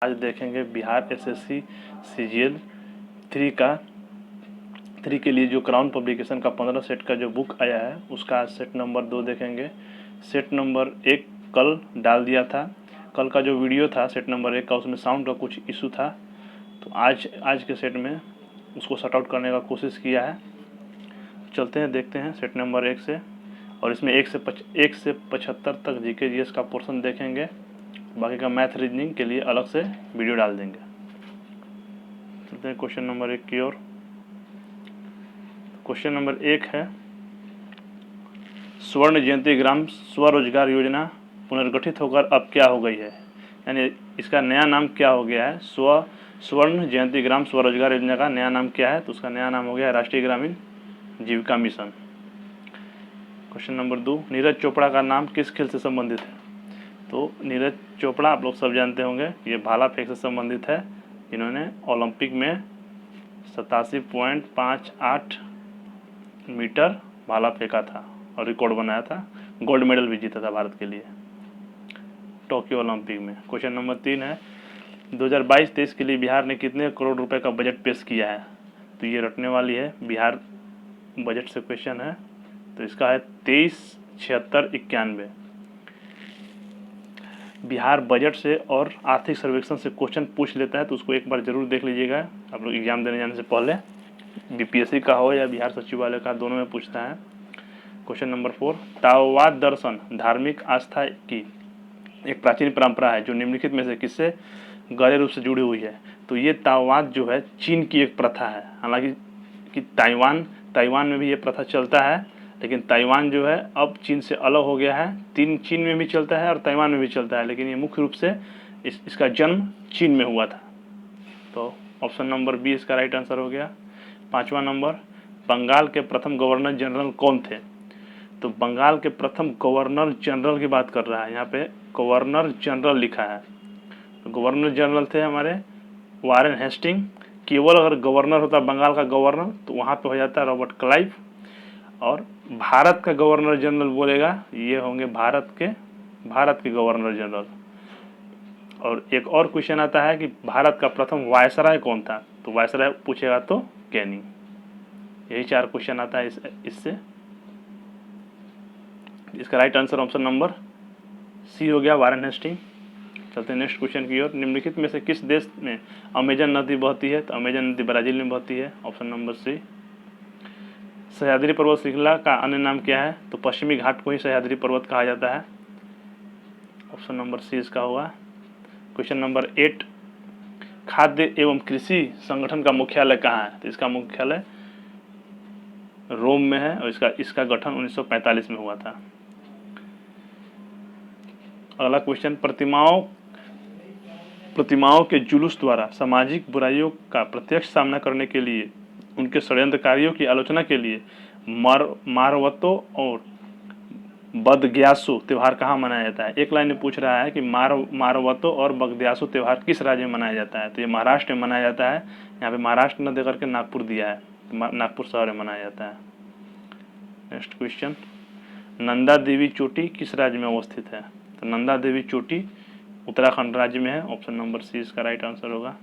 आज देखेंगे Bihar SSC CGL 3 के लिए जो क्राउन पब्लिकेशन का 15 सेट का जो बुक आया है उसका आज सेट नंबर 2 देखेंगे। सेट नंबर 1 कल डाल दिया था। कल का जो वीडियो था सेट नंबर 1 का, उसमें साउंड का कुछ इशू था, तो आज के सेट में उसको सॉर्ट आउट करने का कोशिश किया है। चलते हैं, देखते हैं सेट नंबर 1 से। और इसमें 1 से 75 तक जीके जीएस का पोर्शन देखेंगे। बाकी का मैथ रीजनिंग के लिए अलग से वीडियो डाल देंगे। चलते हैं क्वेश्चन नंबर 1 की ओर। क्वेश्चन नंबर 1 है, स्वर्ण जयंती ग्राम स्वरोजगार योजना पुनर्गठित होकर अब क्या हो गई है, यानी इसका नया नाम क्या हो गया है। स्वर्ण जयंती ग्राम स्वरोजगार योजना का नया नाम क्या है, तो उसका नया नाम हो गया है राष्ट्रीय ग्रामीण जीविका mission. Question number 2, Neeraj Chopra का नाम किस खेल से संबंधित है। तो नीरज चोपड़ा आप लोग सब जानते होंगे, ये भाला फेंक से संबंधित है, जिन्होंने ओलंपिक में 87.58 मीटर भाला फेंका था और रिकॉर्ड बनाया था। गोल्ड मेडल भी जीता था भारत के लिए टोक्यो ओलंपिक में। क्वेश्चन नंबर 3 है, 2022-23 के लिए बिहार ने कितने करोड़ रुपए का बजट पेश किया है। तो ये रटने वाली है, बिहार बजट से क्वेश्चन है, तो इसका है 237691। बिहार बजट से और आर्थिक सर्वेक्षण से क्वेश्चन पूछ लेता है, तो उसको एक बार जरूर देख लीजिएगा आप लोग एग्जाम देने जाने से पहले। बीपीएससी का हो या बिहार सचिवालय का, दोनों में पूछता है। क्वेश्चन नंबर 4, ताओवाद दर्शन धार्मिक आस्था की एक प्राचीन परंपरा है जो निम्नलिखित में से किससे गहरे रूप से जुड़ी हुई है। तो ये ताओवाद जो है चीन की एक प्रथा है। हालांकि कि ताइवान में भी ये प्रथा चलता है, लेकिन ताइवान जो है अब चीन से अलग हो गया है। चीन में भी चलता है और ताइवान में भी चलता है, लेकिन ये मुख्य रूप से इसका जन्म चीन में हुआ था। तो ऑप्शन नंबर बी इसका राइट आंसर हो गया। 5वां नंबर, बंगाल के प्रथम गवर्नर जनरल कौन थे। तो बंगाल के प्रथम गवर्नर जनरल की बात कर रहा है, यहाँ पे गवर्नर जनरल लिखा है। तो गवर्नर जनरल थे हमारे वारेन हेस्टिंग। केवल अगर गवर्नर होता बंगाल का गवर्नर तो वहाँ पे हो जाता है रॉबर्ट क्लाइव। और भारत का गवर्नर जनरल बोलेगा, ये होंगे भारत के गवर्नर जनरल। और एक और क्वेश्चन आता है कि भारत का प्रथम वायसराय कौन था। तो वायसराय पूछेगा तो कैनिंग। यही 4 क्वेश्चन आता है इससे। इसका right answer option number C हो गया, वारेन हेस्टिंग। चलते हैं नेक्स्ट क्वेश्चन की ओर। निम्नलिखित में से किस देश में अमेजन नदी बहती है। तो अमेजन नदी ब्राजील में बहती है, ऑप्शन नंबर सी। सह्याद्री पर्वत श्रृंखला का अन्य नाम क्या है। तो पश्चिमी घाट को ही सह्याद्री पर्वत कहा जाता है, ऑप्शन नंबर सी इसका होगा। क्वेश्चन नंबर 8, खाद्य एवं कृषि संगठन का मुख्यालय कहाँ है। तो इसका मुख्यालय रोम में है और इसका गठन 1945 में हुआ था। अगला क्वेश्चन, प्रतिमाओं के जुलूस द्वारा सामाजिक बुराइयों का प्रत्यक्ष सामना करने के लिए उनके षड्यंत्रकारियों की आलोचना के लिए मारवतो और बदग्यासु त्यौहार कहाँ मनाया जाता है। एक लाइन में पूछ रहा है कि मारवतो और बगद्यासु त्यौहार किस राज्य में मनाया जाता है। तो ये महाराष्ट्र में मनाया जाता है। यहाँ पे महाराष्ट्र न देकर के नागपुर दिया है, नागपुर शहर में मनाया जाता है। नेक्स्ट क्वेश्चन, नंदा देवी चोटी किस राज्य में अवस्थित है। तो नंदा देवी चोटी उत्तराखंड राज्य में है, ऑप्शन नंबर सी इसका राइट आंसर होगा।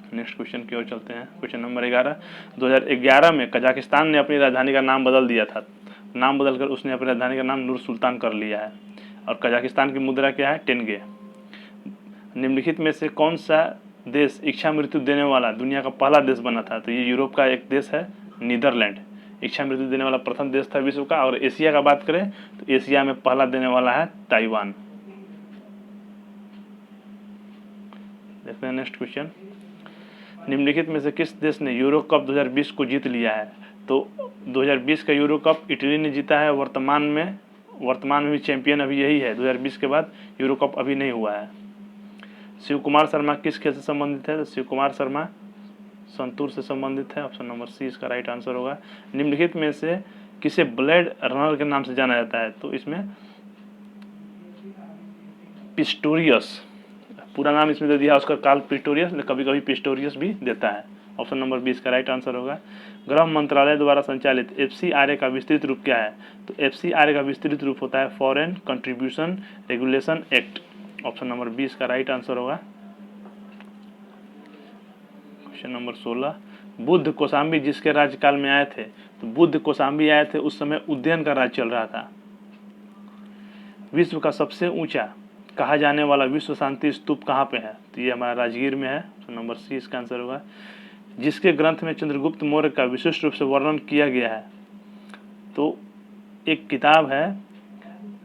नेक्स्ट क्वेश्चन की ओर चलते हैं। क्वेश्चन नंबर 11, 2011 में कजाकिस्तान ने अपनी राजधानी का नाम बदल दिया था। नाम बदलकर उसने अपनी राजधानी का नाम नूर सुल्तान कर लिया है। और कजाकिस्तान की मुद्रा क्या है, टेंगे। निम्नलिखित में से कौन सा देश इच्छा मृत्यु देने वाला दुनिया का पहला देश बना था। तो ये यूरोप का एक देश है, नीदरलैंड। इच्छा मृत्यु देने वाला प्रथम देश था विश्व का। और एशिया का बात करें तो एशिया में पहला देने वाला है ताइवान। देखते हैं नेक्स्ट क्वेश्चन, निम्नलिखित में से किस देश ने यूरो कप 2020 को जीत लिया है। तो 2020 का यूरो कप इटली ने जीता है। वर्तमान में भी चैंपियन अभी यही है। 2020 के बाद यूरो कप अभी नहीं हुआ है। शिव कुमार शर्मा किस खेल से संबंधित है। तो शिव कुमार शर्मा संतूर से संबंधित है, ऑप्शन नंबर सी इसका राइट आंसर होगा। निम्नलिखित में से किसे ब्लेड रनर के नाम से जाना जाता है। तो इसमें पिस्टोरियस, पूरा नाम इसमें दे दिया उसका, कार्ल पिस्टोरियस, कभी कभी पिस्टोरियस भी देता है। ऑप्शन नंबर 20 का राइट आंसर होगा। गृह मंत्रालय द्वारा संचालित एफसीआरए का विस्तृत रूप क्या है। तो एफसीआरए का विस्तृत रूप होता है foreign contribution regulation act, option number 20 का राइट आंसर होगा। क्वेश्चन नंबर 16, बुद्ध कौशाम्बी जिसके राज्यकाल में आए थे, तो बुद्ध कौशाम्बी आए थे उस समय उज्जैन का राज चल रहा था। विश्व का सबसे ऊंचा कहा जाने वाला विश्व शांति स्तूप कहाँ पे है, तो ये हमारा राजगीर में है। तो नंबर सी इसका आंसर होगा। जिसके ग्रंथ में चंद्रगुप्त मौर्य का विशिष्ट रूप से वर्णन किया गया है, तो एक किताब है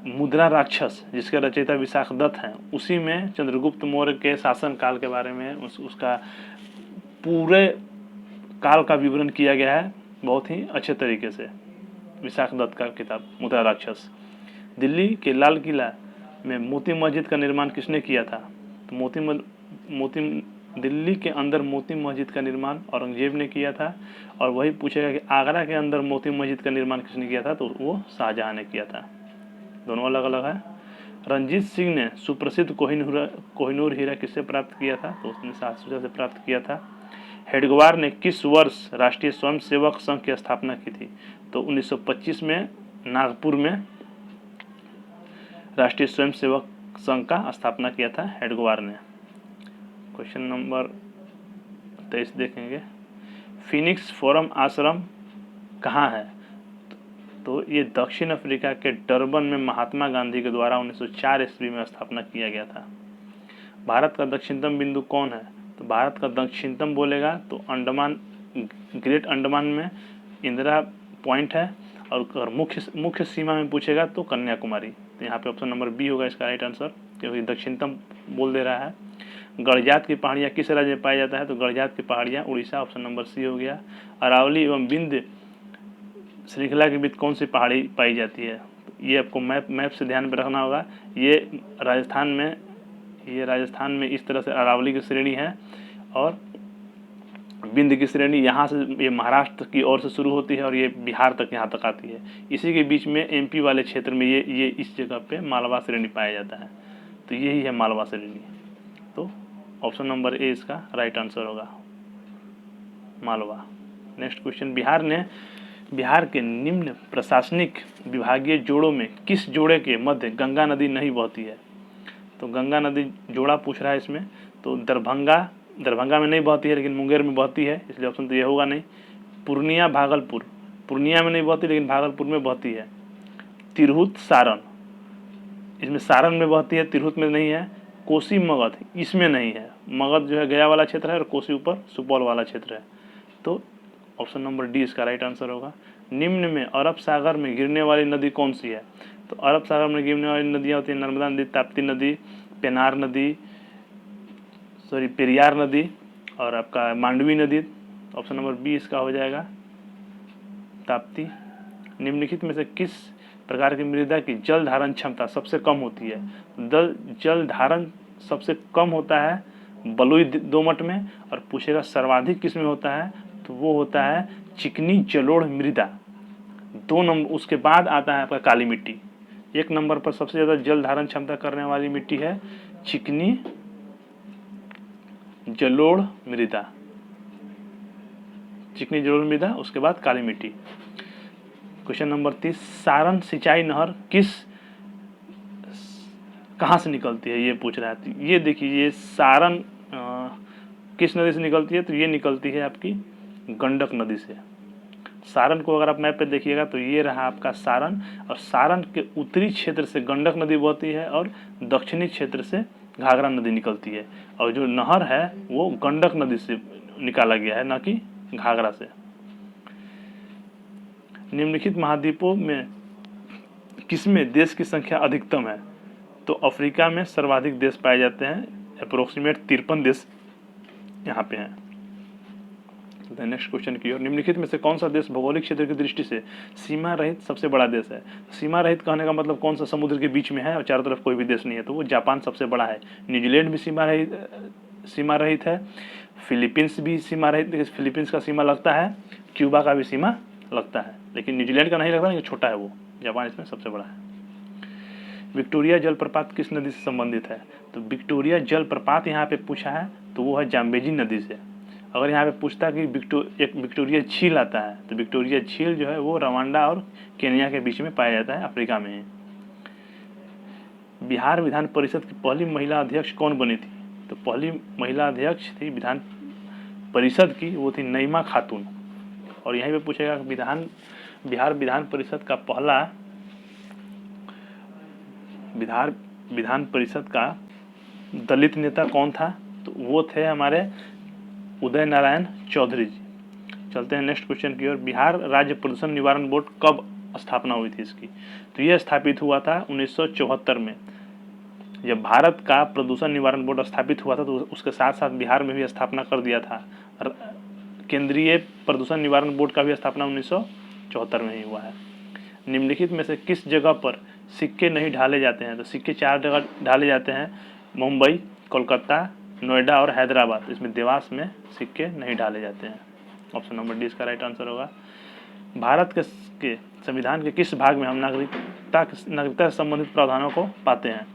मुद्रा राक्षस जिसके रचयिता विशाखदत्त हैं, उसी में चंद्रगुप्त मौर्य के शासन काल के बारे में उसका पूरे काल का विवरण किया गया है बहुत ही अच्छे तरीके से। विशाखदत्त का किताब मुद्रा राक्षस। दिल्ली के लाल किला में मोती मस्जिद का निर्माण किसने किया था, तो दिल्ली के अंदर मोती मस्जिद का निर्माण औरंगजेब ने किया था। और वही पूछेगा कि आगरा के अंदर मोती मस्जिद का निर्माण किसने किया था, तो वो शाहजहां ने किया था। दोनों अलग अलग है। रंजीत सिंह ने सुप्रसिद्ध कोहिनूर हीरा किससे प्राप्त किया था, तो उसने शाहजहां से प्राप्त किया था। हेडगेवार ने किस वर्ष राष्ट्रीय स्वयंसेवक संघ की स्थापना की थी, तो 1925 में नागपुर में राष्ट्रीय स्वयंसेवक संघ का स्थापना किया था हेडगेवार ने। क्वेश्चन नंबर 23 देखेंगे। फिनिक्स फोरम आश्रम कहाँ है, तो ये दक्षिण अफ्रीका के डरबन में महात्मा गांधी के द्वारा 1904 ईस्वी में स्थापना किया गया था। भारत का दक्षिणतम बिंदु कौन है, तो भारत का दक्षिणतम बोलेगा तो अंडमान, ग्रेट अंडमान में इंदिरा पॉइंट है। और मुख्य सीमा में पूछेगा तो कन्याकुमारी। तो यहाँ पे ऑप्शन नंबर बी होगा इसका राइट आंसर, क्योंकि दक्षिणतम बोल दे रहा है। गड़जात की पहाड़ियाँ किस राज्य में पाया जाता है, तो गड़जात की पहाड़ियाँ उड़ीसा, ऑप्शन नंबर सी हो गया। अरावली एवं विंध्य श्रृंखला के बीच कौन सी पहाड़ी पाई जाती है, ये आपको मैप से ध्यान में रखना होगा। ये राजस्थान में इस तरह से अरावली की श्रेणी है और विंध्य की श्रेणी यहाँ से ये महाराष्ट्र की ओर से शुरू होती है और ये बिहार तक यहाँ तक आती है। इसी के बीच में एमपी वाले क्षेत्र में ये इस जगह पे मालवा श्रेणी पाया जाता है, तो यही है मालवा श्रेणी। तो ऑप्शन नंबर ए इसका राइट आंसर होगा, मालवा। नेक्स्ट क्वेश्चन, बिहार के निम्न प्रशासनिक विभागीय जोड़ों में किस जोड़े के मध्य गंगा नदी नहीं बहती है, तो गंगा नदी जोड़ा पूछ रहा है इसमें। तो दरभंगा में नहीं बहती है लेकिन मुंगेर में बहती है, इसलिए ऑप्शन तो ये होगा नहीं। पूर्णिया भागलपुर, पूर्णिया में नहीं बहती लेकिन भागलपुर में बहती है। तिरहुत सारण, इसमें सारण में बहती है, तिरहुत में नहीं है। कोसी मगध, इसमें नहीं है। मगध जो है गया वाला क्षेत्र है और कोसी ऊपर सुपौल वाला क्षेत्र है। तो ऑप्शन नंबर डी इसका राइट आंसर होगा। निम्न में अरब सागर में गिरने वाली नदी कौन सी है, तो अरब सागर में गिरने वाली नदियाँ होती हैं नर्मदा नदी, ताप्ती नदी, पेरियार नदी और आपका मांडवी नदी। ऑप्शन नंबर बी इसका हो जाएगा, ताप्ती। निम्नलिखित में से किस प्रकार की मृदा की जल धारण क्षमता सबसे कम होती है, जल धारण सबसे कम होता है बलुई दोमट में, और पूछेगा सर्वाधिक किस में होता है, तो वो होता है चिकनी जलोढ़ मृदा। 2 नंबर उसके बाद आता है आपका काली मिट्टी। 1 नंबर पर सबसे ज़्यादा जल धारण क्षमता करने वाली मिट्टी है चिकनी जलोढ़ मृदा, उसके बाद काली मिट्टी। क्वेश्चन नंबर 30, सारण सिंचाई नहर कहाँ से निकलती है, ये पूछ रहा है। ये देखिए, ये सारण किस नदी से निकलती है, तो ये निकलती है आपकी गंडक नदी से। सारण को अगर आप मैप पे देखिएगा तो ये रहा आपका सारण, और सारण के उत्तरी क्षेत्र से गंडक नदी बहती है और दक्षिणी क्षेत्र से घाघरा नदी निकलती है। और जो नहर है वो गंडक नदी से निकाला गया है, ना कि घाघरा से। निम्नलिखित महाद्वीपों में किसमें देश की संख्या अधिकतम है, तो अफ्रीका में सर्वाधिक देश पाए जाते हैं, अप्रोक्सीमेट 53 देश यहाँ पे हैं। नेक्स्ट क्वेश्चन की ओर, निम्नलिखित में से कौन सा देश भौगोलिक क्षेत्र की दृष्टि से सीमा रहित सबसे बड़ा देश है। सीमा रहित कहने का मतलब कौन सा समुद्र के बीच में है और चारों तरफ कोई भी देश नहीं है, तो वो जापान सबसे बड़ा है। न्यूजीलैंड भी सीमा रहित है, फिलीपींस भी सीमा रहित, फिलीपींस का सीमा लगता है, क्यूबा का भी सीमा लगता है, लेकिन न्यूजीलैंड का नहीं लगता, लेकिन छोटा है वो। जापान इसमें सबसे बड़ा है। विक्टोरिया जलप्रपात किस नदी से संबंधित है, तो विक्टोरिया जलप्रपात यहाँ पे पूछा है तो वो है जाम्बेजी नदी से। अगर यहाँ पे पूछता कि एक विक्टोरिया झील आता है, तो विक्टोरिया झील जो है वो रवांडा और केन्या के बीच में पाया जाता है, अफ्रीका में है। बिहार विधान परिषद की पहली महिला अध्यक्ष कौन बनी थी, तो पहली महिला अध्यक्ष थी परिषद की वो थी नईमा खातून। और यहीं पे पूछेगा बिहार विधान परिषद का पहला विधान परिषद का दलित नेता कौन था, तो वो थे हमारे उदय नारायण चौधरी जी। चलते हैं नेक्स्ट क्वेश्चन की ओर। बिहार राज्य प्रदूषण निवारण बोर्ड कब स्थापना हुई थी इसकी, तो यह स्थापित हुआ था 1974 में। जब भारत का प्रदूषण निवारण बोर्ड स्थापित हुआ था तो उसके साथ साथ बिहार में भी स्थापना कर दिया था। केंद्रीय प्रदूषण निवारण बोर्ड का भी स्थापना 1974 में ही हुआ है। निम्नलिखित में से किस जगह पर सिक्के नहीं ढाले जाते हैं, तो सिक्के 4 जगह ढाले जाते हैं, मुंबई, कोलकाता, नोएडा और हैदराबाद। इसमें देवास में सिक्के नहीं ढाले जाते हैं। ऑप्शन नंबर डी इसका राइट आंसर होगा। भारत के संविधान के किस भाग में हम नागरिकता से संबंधित प्रावधानों को पाते हैं,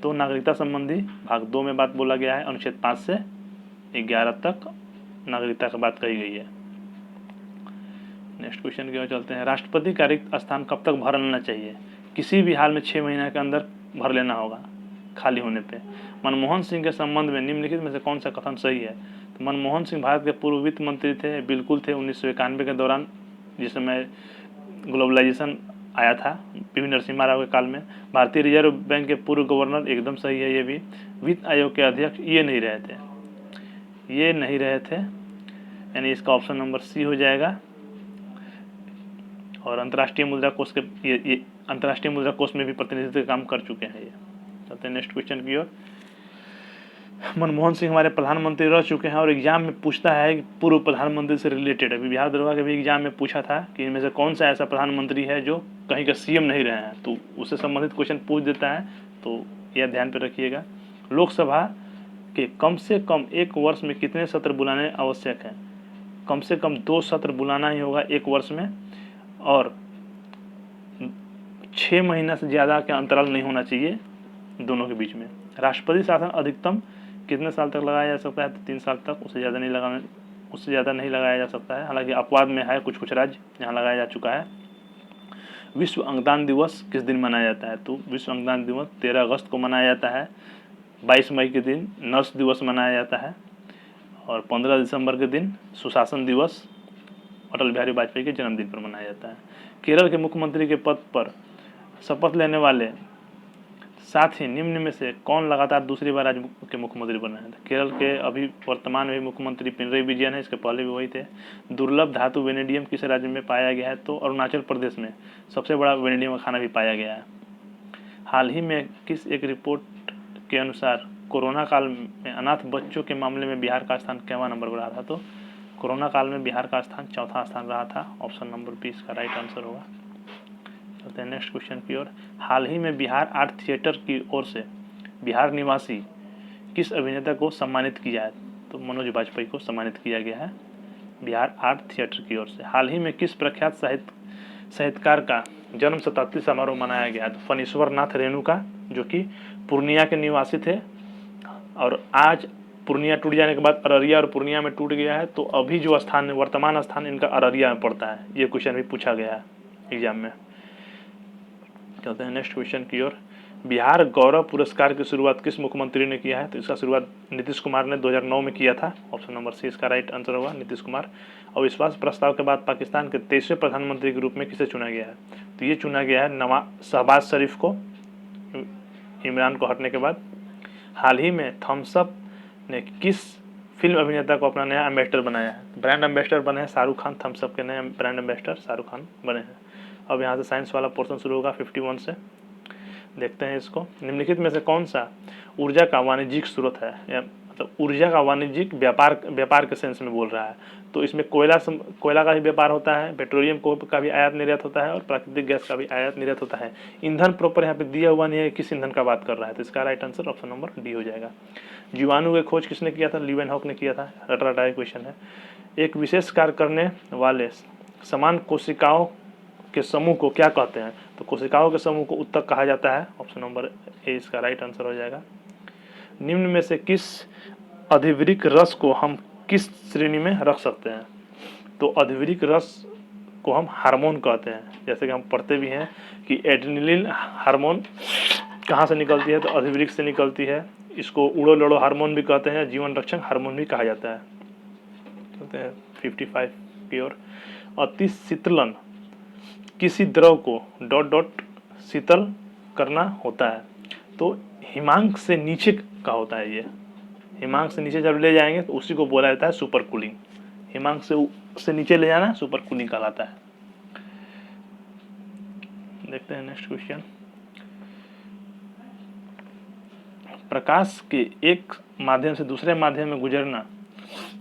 तो नागरिकता संबंधी भाग 2 में बात बोला गया है। अनुच्छेद 5 से 11 तक नागरिकता की बात कही गई है। नेक्स्ट क्वेश्चन की ओर चलते हैं। राष्ट्रपति का रिक्त स्थान कब तक भर लेना चाहिए, किसी भी हाल में 6 महीने के अंदर भर लेना होगा खाली होने पे। मनमोहन सिंह के संबंध में निम्नलिखित में से कौन सा कथन सही है, तो मनमोहन सिंह भारत के पूर्व वित्त मंत्री थे, बिल्कुल थे। 1991 के दौरान जिस समय ग्लोबलाइजेशन आया था पी.वी. नरसिम्हा राव के काल में। भारतीय रिजर्व बैंक के पूर्व गवर्नर, एकदम सही है ये भी। वित्त आयोग के अध्यक्ष ये नहीं रहे थे, यानी इसका ऑप्शन नंबर सी हो जाएगा। और अंतर्राष्ट्रीय मुद्रा कोष के ये अंतर्राष्ट्रीय मुद्रा कोष में भी प्रतिनिधित्व का काम कर चुके हैं ये। चलते हैं नेक्स्ट क्वेश्चन की ओर। मनमोहन सिंह हमारे प्रधानमंत्री रह चुके हैं और एग्जाम में पूछता है कि पूर्व प्रधानमंत्री से रिलेटेड। अभी बिहार दरोगा के भी एग्जाम में पूछा था कि इनमें से कौन सा ऐसा प्रधानमंत्री है जो कहीं का सीएम नहीं रहे हैं, तो उससे संबंधित क्वेश्चन पूछ देता है, तो यह ध्यान पर रखिएगा। लोकसभा के कम से कम एक वर्ष में कितने सत्र बुलाने आवश्यक हैं, कम से कम 2 सत्र बुलाना ही होगा एक वर्ष में, और 6 महीना से ज़्यादा का अंतराल नहीं होना चाहिए दोनों के बीच में। राष्ट्रपति शासन अधिकतम कितने साल तक लगाया जा सकता है, तो 3 साल तक, उससे ज़्यादा नहीं लगाया जा सकता है। हालांकि अपवाद में है, कुछ राज्य यहाँ लगाया जा चुका है। विश्व अंगदान दिवस किस दिन मनाया जाता है, तो विश्व अंगदान दिवस 13 अगस्त को मनाया जाता है। 22 मई के दिन नर्स दिवस मनाया जाता है, और 15 दिसंबर के दिन सुशासन दिवस अटल बिहारी वाजपेयी के जन्मदिन पर मनाया जाता है। केरल के मुख्यमंत्री के पद पर शपथ लेने वाले साथ ही निम्न में से कौन लगातार दूसरी बार राज्य के मुख्यमंत्री बने हैं, केरल के अभी वर्तमान में मुख्यमंत्री पिनरई विजयन है, इसके पहले भी वही थे। दुर्लभ धातु वेनेडियम किस राज्य में पाया गया है, तो अरुणाचल प्रदेश में सबसे बड़ा वेनेडियम का खाना भी पाया गया है। हाल ही में किस एक रिपोर्ट के अनुसार कोरोना काल में अनाथ बच्चों के मामले में बिहार का स्थान केवां नंबर पर रहा था, तो कोरोना काल में बिहार का स्थान 4था स्थान रहा था। ऑप्शन नंबर बी इसका राइट आंसर होगा। चलते हैं नेक्स्ट क्वेश्चन की ओर। हाल ही में बिहार आर्ट थिएटर की ओर से बिहार निवासी किस अभिनेता को सम्मानित किया है, तो मनोज वाजपेयी को सम्मानित किया गया है बिहार आर्ट थिएटर की ओर से। हाल ही में किस प्रख्यात साहित्यकार का जन्म शताब्दी समारोह मनाया गया है, तो फणीश्वर नाथ रेणुका, जो कि पूर्णिया के निवासी थे, और आज पूर्णिया टूट जाने के बाद अररिया और पूर्णिया में टूट गया है, तो अभी जो स्थान वर्तमान स्थान इनका अररिया में पड़ता है। ये क्वेश्चन भी पूछा गया है एग्जाम में। चलते हैं नेक्स्ट क्वेश्चन की ओर। बिहार गौरव पुरस्कार की शुरुआत किस मुख्यमंत्री ने किया है, तो इसका शुरुआत नीतीश कुमार ने 2009 में किया था। ऑप्शन नंबर सी इसका राइट आंसर होगा, नीतीश कुमार। अविश्वास प्रस्ताव के बाद पाकिस्तान के 23वें प्रधानमंत्री के रूप में किसे चुना गया है, तो ये चुना गया है शहबाज शरीफ को, इमरान को हटने के बाद। हाल ही में थम्स अप ने किस फिल्म अभिनेता को अपना नया एम्बेसडर बनाया है, ब्रांड एम्बेसडर बने हैं शाहरुख खान। थम्स अप के नए ब्रांड एम्बेसडर शाहरुख खान बने हैं। अब यहाँ से साइंस वाला पोर्शन शुरू होगा 51 से, देखते हैं इसको। निम्नलिखित में से कौन सा ऊर्जा का वाणिज्यिक स्रोत है, या मतलब ऊर्जा का वाणिज्यिक व्यापार के सेंस में बोल रहा है, तो इसमें कोयला का भी व्यापार होता है, पेट्रोलियम का भी आयात निर्यात होता है, और प्राकृतिक गैस का भी आयात निर्यात होता है। ईंधन प्रॉपर यहाँ पे दिया हुआ नहीं है, किस ईंधन का बात कर रहा है, तो इसका right answer option number D हो जाएगा। जीवाणु की खोज किसने किया था, लीवेनहॉक ने किया था। रटा क्वेश्चन है। एक विशेष कार्य करने वाले समान कोशिकाओं के समूह को क्या कहते हैं, तो कोशिकाओं के समूह को उत्तक कहा जाता है। ऑप्शन नंबर ए इसका राइट आंसर हो जाएगा। निम्न में से किस अधिवृक्क रस को हम किस श्रेणी में रख सकते हैं, तो अधिवृक्क रस को हम हार्मोन कहते हैं। जैसे कि हम पढ़ते भी हैं कि एड्रेनलिन हार्मोन कहाँ से निकलती है, तो अधिवृक्क से निकलती है। इसको उड़ो लड़ो हार्मोन भी कहते हैं, जीवन रक्षक हार्मोन भी कहा जाता है। 55 प्योर। अति शीतलन किसी द्रव को डॉट डॉट शीतल करना होता है, तो हिमांक से नीचे का होता है। ये हिमांक से नीचे जब ले जाएंगे तो उसी को बोला जाता है सुपर कूलिंग। हिमांक से नीचे ले जाना सुपर कूलिंग कहलाता है। देखते हैं नेक्स्ट क्वेश्चन। प्रकाश के एक माध्यम से दूसरे माध्यम में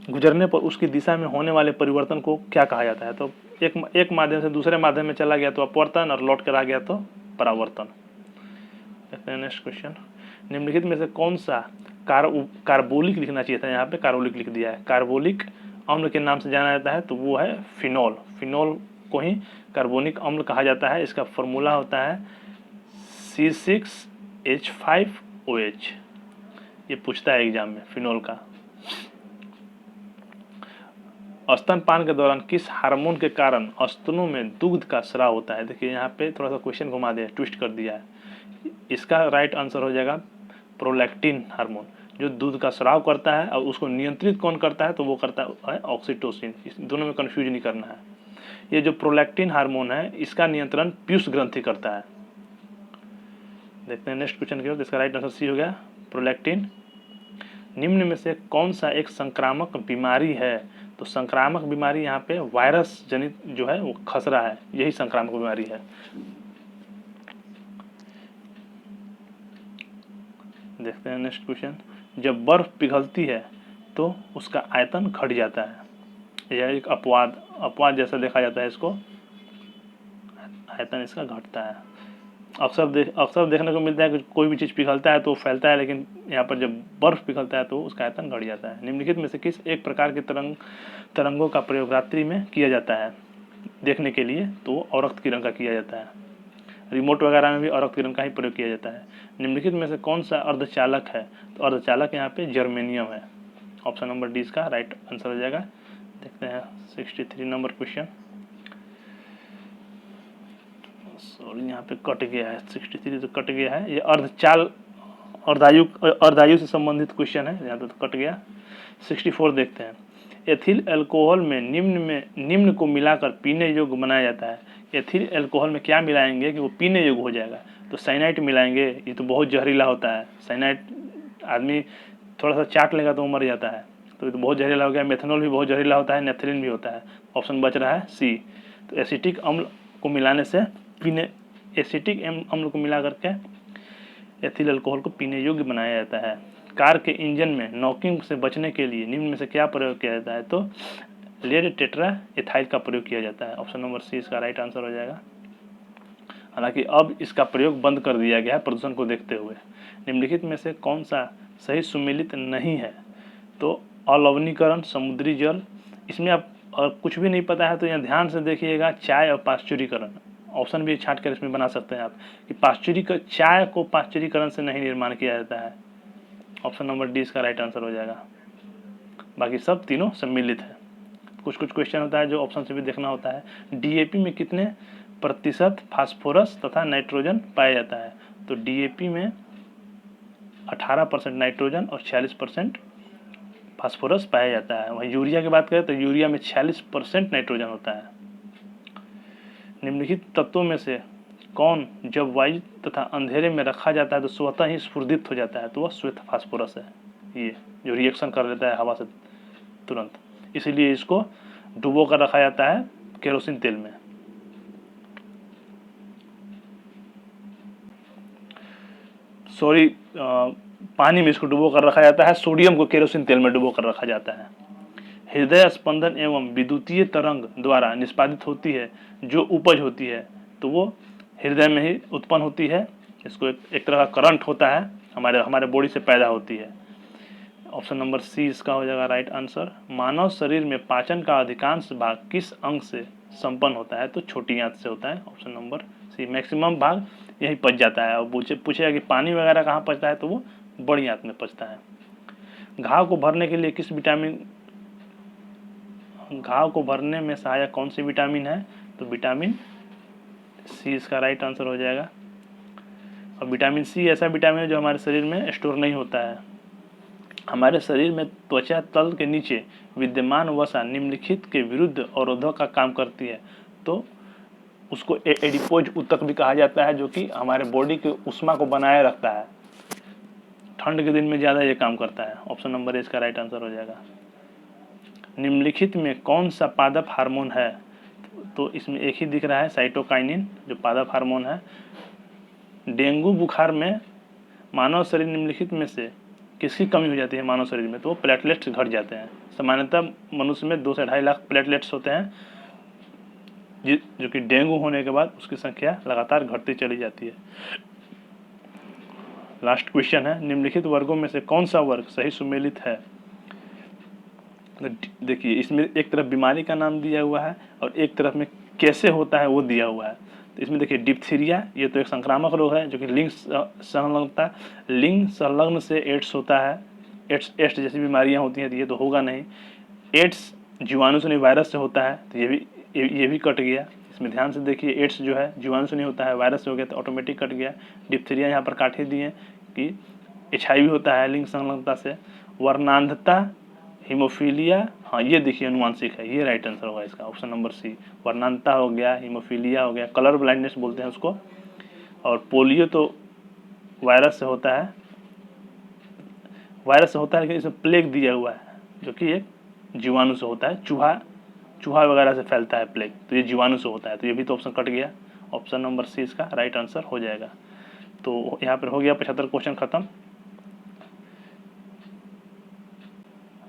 गुजरने पर उसकी दिशा में होने वाले परिवर्तन को क्या कहा जाता है? तो एक माध्यम से दूसरे माध्यम में चला गया तो अपवर्तन, और लौट कर आ गया तो परावर्तन। देखते हैं नेक्स्ट क्वेश्चन। निम्नलिखित में से कौन सा कार्बोलिक लिखना चाहिए था, यहाँ पे कार्बोलिक लिख दिया है। कार्बोलिक अम्ल के नाम से जाना जाता है तो वो है फिनॉल। फिनॉल को ही कार्बोनिक अम्ल कहा जाता है। इसका फॉर्मूला होता है C6H5OH। ये पूछता है एग्जाम में फिनॉल का। स्तनपान के दौरान किस हार्मोन के कारण स्तनों में दुग्ध का स्राव होता है? देखिए यहाँ पे थोड़ा सा क्वेश्चन घुमा दिया, ट्विस्ट कर दिया है। इसका राइट आंसर हो जाएगा प्रोलैक्टिन हार्मोन, जो दूध का स्राव करता है। और उसको नियंत्रित कौन करता है? तो वो करता है ऑक्सीटोसिन। इस दोनों में कंफ्यूज नहीं करना है। ये जो प्रोलैक्टिन हार्मोन है इसका नियंत्रण पीयूष ग्रंथि करता है। देखते हैं नेक्स्ट क्वेश्चन की ओर। इसका राइट आंसर सी हो गया प्रोलैक्टिन। निम्न में से कौन सा एक संक्रामक बीमारी है? तो संक्रामक बीमारी यहाँ पे वायरस जनित जो है वो खसरा है, यही संक्रामक बीमारी है। देखते हैं नेक्स्ट क्वेश्चन। जब बर्फ पिघलती है तो उसका आयतन घट जाता है। यह एक अपवाद जैसा देखा जाता है इसको, आयतन इसका घटता है। अक्सर देखने को मिलता है कि कोई भी चीज़ पिघलता है तो फैलता है, लेकिन यहाँ पर जब बर्फ पिघलता है तो उसका आयतन घट जाता है। निम्नलिखित में से किस एक प्रकार के तरंगों का प्रयोग रात्रि में किया जाता है देखने के लिए? तो अवरक्त किरण का किया जाता है। रिमोट वगैरह में भी अवरक्त किरण का ही प्रयोग किया जाता है। निम्नलिखित में से कौन सा अर्धचालक है? तो अर्धचालक यहाँ पे जर्मेनियम है। ऑप्शन नंबर डी इसका राइट आंसर हो जाएगा। देखते हैं 63 नंबर क्वेश्चन। सॉरी यहाँ पे कट गया है, 63 तो कट गया है। ये अर्धायु से संबंधित क्वेश्चन है, यहाँ तो कट गया। 64 देखते हैं। एथिल अल्कोहल में निम्न को मिलाकर पीने योग्य बनाया जाता है। एथिल अल्कोहल में क्या मिलाएंगे कि वो पीने योग्य हो जाएगा? तो साइनाइड मिलाएंगे। ये तो बहुत जहरीला होता है। साइनाइड आदमी थोड़ा सा चाट लेगा तो वो मर जाता है, तो ये तो बहुत जहरीला हो गया। मेथनॉल भी बहुत जहरीला होता है, नेफ्थलीन भी होता है। ऑप्शन बच रहा है सी। तो एसिटिक अम्ल को मिलाने से एसिटिक अम्ल को मिला करके एथिल अल्कोहल को पीने योग्य बनाया जाता है। कार के इंजन में नॉकिंग से बचने के लिए निम्न में से क्या प्रयोग किया जाता है? तो लेड टेट्रा एथाइल का प्रयोग किया जाता है। ऑप्शन नंबर सी इसका राइट आंसर हो जाएगा। हालांकि अब इसका प्रयोग बंद कर दिया गया है प्रदूषण को देखते हुए। निम्नलिखित में से कौन सा सही सुमेलित नहीं है? तो अलवणीकरण, समुद्री जल। इसमें आप कुछ भी नहीं पता है तो यहाँ ध्यान से देखिएगा, चाय और पाश्चुरीकरण। ऑप्शन भी छांट कर इसमें बना सकते हैं आप कि चाय को पाश्चुरीकरण से नहीं निर्माण किया जाता है। ऑप्शन नंबर डी इसका राइट आंसर हो जाएगा। बाकी सब तीनों सम्मिलित है। कुछ क्वेश्चन होता है जो ऑप्शन से भी देखना होता है। डीएपी में कितने प्रतिशत फास्फोरस तथा नाइट्रोजन पाया जाता है? तो डीएपी में 18% नाइट्रोजन और 46% फास्फोरस पाया जाता है। वहीं यूरिया की बात करें तो यूरिया में 46% नाइट्रोजन होता है। निम्नलिखित तत्वों में से कौन जब वायु तथा अंधेरे में रखा जाता है तो स्वतः ही स्फुर्दित हो जाता है? तो वह श्वेत फास्फोरस है, ये जो रिएक्शन कर लेता है हवा से तुरंत, इसीलिए इसको डुबो कर रखा जाता है केरोसिन तेल में। सॉरी, पानी में इसको डुबो कर रखा जाता है, सोडियम को केरोसिन तेल में डुबो कर रखा जाता है। हृदय स्पंदन एवं विद्युतीय तरंग द्वारा निष्पादित होती है जो उपज होती है, तो वो हृदय में ही उत्पन्न होती है। इसको एक तरह का करंट होता है, हमारे बॉडी से पैदा होती है। ऑप्शन नंबर सी इसका हो जाएगा राइट आंसर। मानव शरीर में पाचन का अधिकांश भाग किस अंग से संपन्न होता है? तो छोटी आंत से होता है। ऑप्शन नंबर सी, मैक्सिमम भाग यही पच जाता है। और पूछेगा कि पानी वगैरह कहाँ पचता है? तो वो बड़ी आंत में पचता है। घाव को भरने के लिए घाव को भरने में सहायक कौन सी विटामिन है? तो विटामिन सी इसका राइट आंसर हो जाएगा। और विटामिन सी ऐसा विटामिन है जो हमारे शरीर में स्टोर नहीं होता है। हमारे शरीर में त्वचा तल के नीचे विद्यमान वसा निम्नलिखित के विरुद्ध अवरोधक का काम करती है। तो उसको एडिपोज ऊतक भी कहा जाता है, जो कि हमारे बॉडी के ऊष्मा को बनाए रखता है। ठंड के दिन में ज़्यादा ये काम करता है। ऑप्शन नंबर ए इसका राइट आंसर हो जाएगा। निम्नलिखित में कौन सा पादप हार्मोन है? तो इसमें एक ही दिख रहा है, साइटोकाइनिन, जो पादप हार्मोन है। डेंगू बुखार में मानव शरीर निम्नलिखित में से किसकी कमी हो जाती है मानव शरीर में? तो प्लेटलेट्स घट जाते हैं। सामान्यतः मनुष्य में 2 से 2.5 लाख प्लेटलेट्स होते हैं, जो कि डेंगू होने के बाद उसकी संख्या लगातार घटती चली जाती है। लास्ट क्वेश्चन है, निम्नलिखित वर्गों में से कौन सा वर्ग सही सुमेलित है? देखिए, इसमें एक तरफ बीमारी का नाम दिया हुआ है और एक तरफ में कैसे होता है वो दिया हुआ है। तो इसमें देखिए, डिप्थीरिया, ये तो एक संक्रामक रोग है जो कि लिंग संलग्न से एड्स होता है। एड्स जैसी बीमारियां होती हैं, तो ये तो होगा नहीं। एड्स जीवाणु से नहीं, वायरस से होता है, तो ये भी कट गया। इसमें ध्यान से देखिए, एड्स जो है जीवाणु से नहीं होता है, वायरस से हो गया, तो ऑटोमेटिक कट गया। डिप्थीरिया यहाँ पर काट ही दिए कि HIV होता है लिंग संलग्नता से। वर्णांधता, हीमोफीलिया, हाँ ये देखिए अनुवांशिक है, ये राइट आंसर होगा इसका, ऑप्शन नंबर सी। वर्णांधता हो गया, हीमोफीलिया हो गया, कलर ब्लाइंडनेस बोलते हैं उसको। और पोलियो तो वायरस से होता है, लेकिन इसमें प्लेग दिया हुआ है जो कि एक जीवाणु से होता है, चूहा वगैरह से फैलता है प्लेग, तो ये जीवाणु से होता है, तो ये भी तो ऑप्शन कट गया। ऑप्शन नंबर सी इसका राइट आंसर हो जाएगा। तो यहाँ पर हो गया 75 क्वेश्चन खत्म।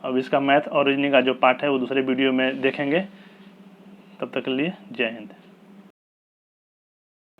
अब इसका मैथ और रीजनिंग का जो पार्ट है वो दूसरे वीडियो में देखेंगे। तब तक के लिए जय हिंद।